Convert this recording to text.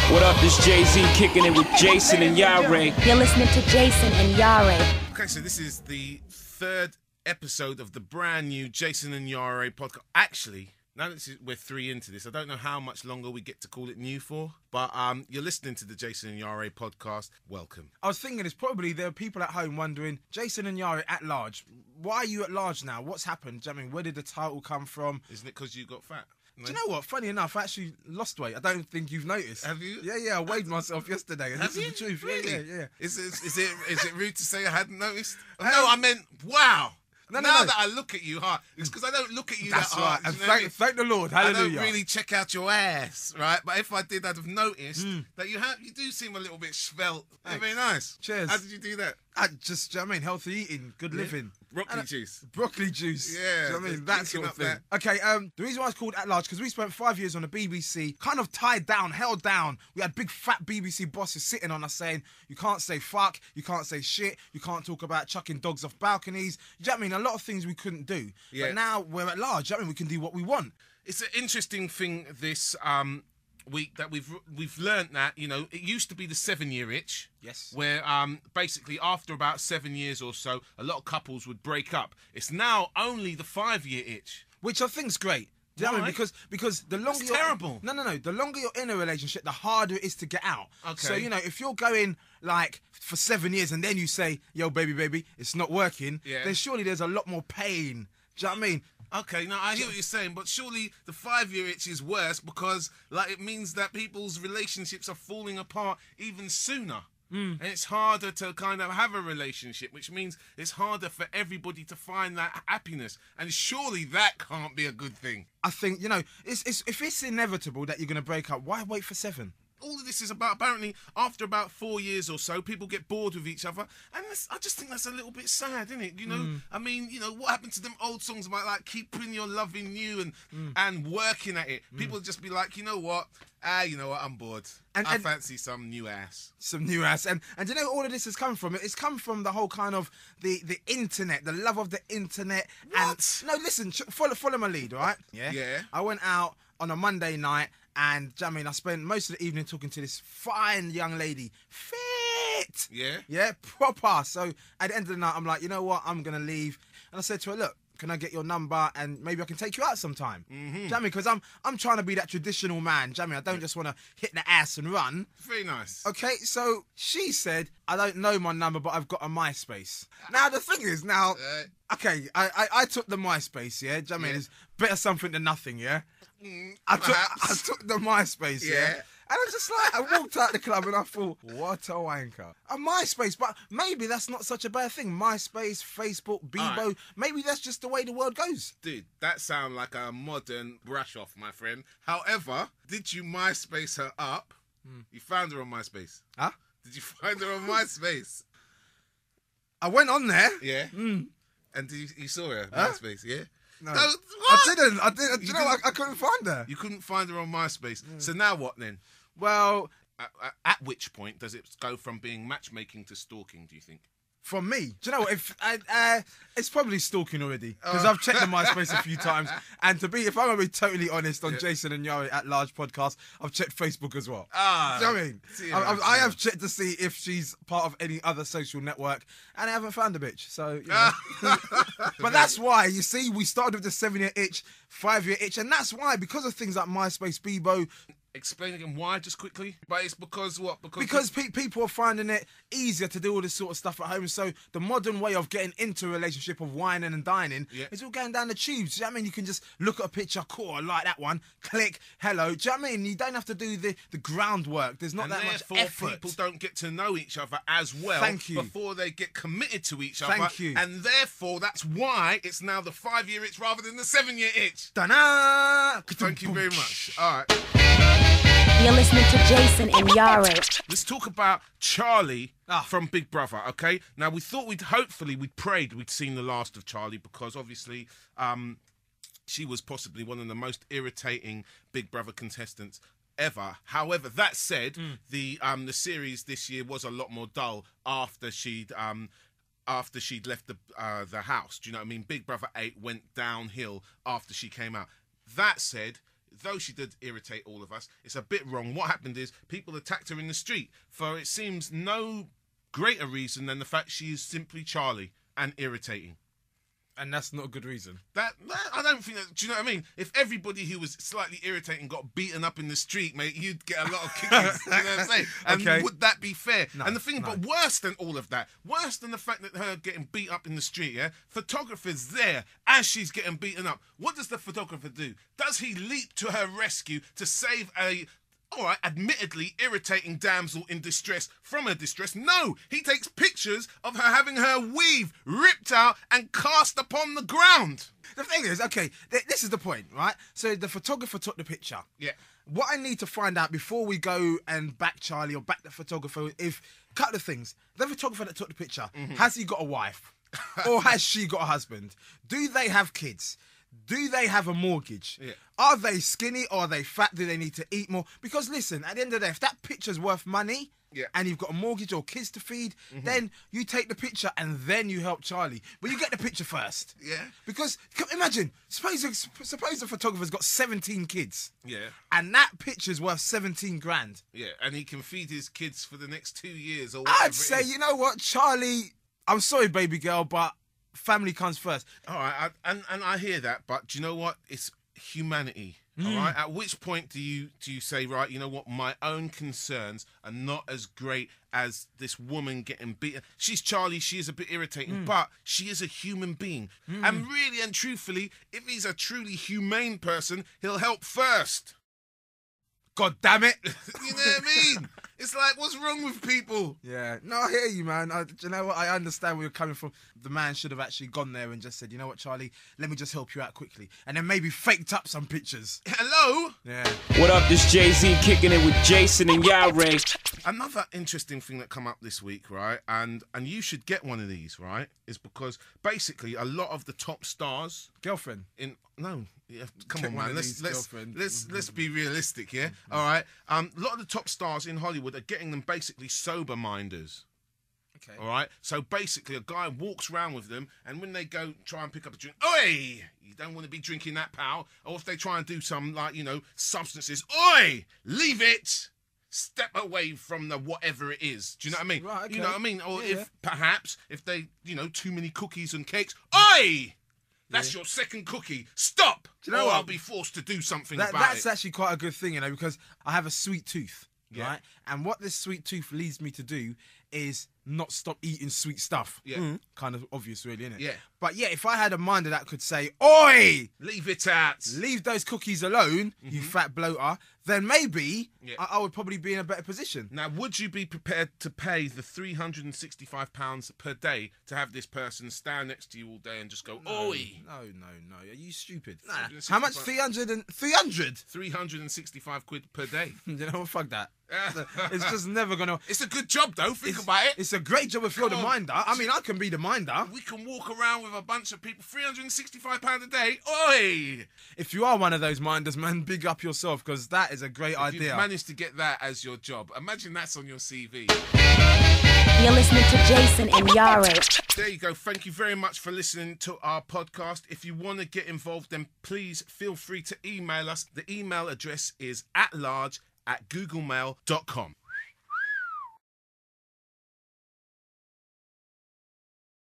What up, this Jay-Z kicking it with Jason and Iyare. You're listening to Jason and Iyare. Okay, so this is the third episode of the brand new Jason and Iyare podcast. Actually, now that we're 3 into this, I don't know how much longer we get to call it new for, but you're listening to the Jason and Iyare podcast. Welcome. I was thinking there are people at home wondering, Jason and Iyare at large. Why are you at large now? What's happened? Do you know what I mean, where did the title come from? Isn't it because you got fat? Do you know what? Funny enough, I actually lost weight. I don't think you've noticed. Have you? Yeah. I weighed myself yesterday. And Have this you? is the truth. Really? Yeah. Is it rude to say I hadn't noticed? No, I meant wow. No. Now that I look at you hard, it's because I don't look at you That's that hard. right. And you know what I mean? thank the Lord. Hallelujah. I don't really check out your ass, right? But if I did, I'd have noticed that you do seem a little bit svelte. Very nice. Cheers. How did you do that? I just, do you know what I mean, healthy eating, good living. Broccoli juice. Broccoli juice. Yeah, Do you know what I mean? just That sort kicking of up thing. that. Okay, the reason why it's called At Large, because we spent 5 years on the BBC, kind of tied down, held down. We had big fat BBC bosses sitting on us saying, you can't say fuck, you can't say shit, you can't talk about chucking dogs off balconies. Do you know what I mean? A lot of things we couldn't do. Yeah. But now we're at large. Do you know what I mean? We can do what we want. It's an interesting thing this week that we've learnt that, you know, it used to be the 7-year itch. Yes. Where basically after about 7 years or so, a lot of couples would break up. It's now only the 5-year itch. Which I think's great. Do you know what I mean? Why? Because the longer It's you're terrible. No. The longer you're in a relationship, the harder it is to get out. Okay. So, you know, if you're going like for 7 years and then you say, yo, baby, it's not working, Yeah. then surely there's a lot more pain. Do you know what I mean? Okay, now I hear what you're saying, but surely the 5-year itch is worse because, like, it means that people's relationships are falling apart even sooner. And it's harder to kind of have a relationship, which means it's harder for everybody to find that happiness. And surely that can't be a good thing. I think, you know, if it's inevitable that you're going to break up, why wait for 7? All of this is about, apparently, after about 4 years or so, people get bored with each other. And I just think that's a little bit sad, isn't it? You know, I mean, you know, what happened to them old songs about, like, keeping your love in you and working at it? People just be like, you know what, I'm bored. I fancy some new ass. Some new ass. And do you know where all of this has come from? It's come from the whole kind of the internet, the love of the internet. What? And, no, listen, follow my lead, all right? Yeah. I went out on a Monday night and, I mean, I spent most of the evening talking to this fine young lady. Fit! Yeah? Yeah, proper. So at the end of the night, I'm like, you know what? I'm going to leave. And I said to her, look, can I get your number and maybe I can take you out sometime? Do you know what I mean? Because I'm trying to be that traditional man. Do you know what I mean? I don't just want to hit the ass and run. Very nice. Okay, so she said, I don't know my number, but I've got a MySpace. Now, the thing is, okay, I took the MySpace, yeah? Do you know what I mean? Yeah. It's better something than nothing, yeah? I took the MySpace, yeah? And I was just like, I walked out the club and I thought, what a wanker. A MySpace, but maybe that's not such a bad thing. MySpace, Facebook, Bebo, maybe that's just the way the world goes. Dude, that sounds like a modern brush off, my friend. However, did you MySpace her up? You found her on MySpace. Huh? Did you find her on MySpace? I went on there. Yeah. And you saw her on MySpace, yeah? No, What? I didn't. You know, I couldn't find her. You couldn't find her on MySpace. So now what then? Well, At which point does it go from being matchmaking to stalking, do you think? from me, do you know what? If it's probably stalking already because I've checked the MySpace a few times, and if I'm gonna be totally honest, on Jason and Iyare at Large podcast, I've checked Facebook as well. Do you know what I mean? I have checked to see if she's part of any other social network, and I haven't found a bitch. So, you know. But that's why, you see, we started with the 7-year itch, 5-year itch, and that's why, because of things like MySpace, Bebo. Explain again why, just quickly. But it's because what? Because people are finding it easier to do all this sort of stuff at home. So the modern way of getting into a relationship of whining and dining is all going down the tubes. Do you know what I mean? You can just look at a picture, cool, I like that one, click, hello. Do you know what I mean? You don't have to do the groundwork. There's not that much effort. People don't get to know each other as well before they get committed to each other. Thank you. And therefore, that's why it's now the 5-year itch rather than the 7-year itch. Da-na! Thank you very much. All right. You're listening to Jason and Iyare. Let's talk about Charlie from Big Brother, okay? Now, we thought we'd prayed we'd seen the last of Charlie because obviously she was possibly one of the most irritating Big Brother contestants ever. However, that said, the series this year was a lot more dull after she'd left the house. Do you know what I mean? Big Brother 8 went downhill after she came out. That said, though she did irritate all of us, it's a bit wrong. What happened is people attacked her in the street for, it seems, no greater reason than the fact she is simply Charlie and irritating. And that's not a good reason. That I don't think that, do you know what I mean? If everybody who was slightly irritating got beaten up in the street, mate, you'd get a lot of kickings. You know what I'm saying? And Okay. would that be fair? No, and the thing, no. but worse than all of that, worse than the fact that her getting beat up in the street, yeah? Photographer's there as she's getting beaten up. What does the photographer do? Does he leap to her rescue to save a, all right, admittedly irritating damsel in distress from her distress? No, he takes pictures of her having her weave ripped out and cast upon the ground. The thing is, okay, this is the point, right? So the photographer took the picture. Yeah. What I need to find out before we go and back Charlie or back the photographer, if couple of things. The photographer that took the picture, has he got a wife? Or has she got a husband? Do they have kids? Do they have a mortgage? Yeah. Are they skinny or are they fat? Do they need to eat more? Because listen, at the end of the day, if that picture's worth money, yeah, and you've got a mortgage or kids to feed, then you take the picture and then you help Charlie. But you get the picture first. Yeah. Because imagine, suppose the photographer's got 17 kids. Yeah. And that picture's worth 17 grand. Yeah, and he can feed his kids for the next 2 years or whatever. I'd say, you know what, Charlie, I'm sorry, baby girl, but family comes first. All right, and I hear that, but do you know what? It's humanity. All right. At which point do you say, right, you know what? My own concerns are not as great as this woman getting beaten. She's Charlie. She is a bit irritating, but she is a human being. And really and truthfully, if he's a truly humane person, he'll help first. God damn it. You know what I mean? It's like, what's wrong with people? Yeah, no, I hear you, man. Do you know what? I understand where you're coming from. The man should have actually gone there and just said, you know what, Charlie, let me just help you out quickly. And then maybe faked up some pictures. Hello? Yeah. What up, this Jay-Z kicking it with Jason and Iyare. Another interesting thing that come up this week, right? And you should get one of these, right? Is because basically a lot of the top stars Girlfriend. Come Get on, one man. of Let's these, girlfriend. let's be realistic, yeah. All right. A lot of the top stars in Hollywood are getting them basically sober minders. Okay. All right. So basically, a guy walks around with them, and when they go try and pick up a drink, oi! You don't want to be drinking that, pal. Or if they try and do some substances, oi! Leave it. Step away from the whatever it is. Do you know what I mean? Right, okay. You know what I mean? Or Yeah, if they, too many cookies and cakes, oi! That's your second cookie. Stop! Do you know or what? I'll be forced to do something about That's it. actually quite a good thing, because I have a sweet tooth, Yeah. right? And what this sweet tooth leads me to do is not stop eating sweet stuff. Yeah. Kind of obvious, really, isn't it? Yeah. But yeah, if I had a mind that could say, oi! Leave it out. Leave those cookies alone, you fat bloater, then maybe Yeah. I would probably be in a better position. Now, would you be prepared to pay the £365 per day to have this person stand next to you all day and just go, oi? No. Are you stupid? Nah. How much? 300? 365 quid per day. You know what? Fuck that. It's just never going to... It's a good job, though. Think about it. It's a great job if you're the Come on. minder. I mean, I can be the minder. We can walk around with a bunch of people, £365 a day. Oi! If you are one of those minders, man, big up yourself, because that is a great If idea. you've managed to get that as your job, imagine that's on your CV. You're listening to Jason and Iyare. There you go. Thank you very much for listening to our podcast. If you want to get involved, then please feel free to email us. The email address is atlarge@googlemail.com.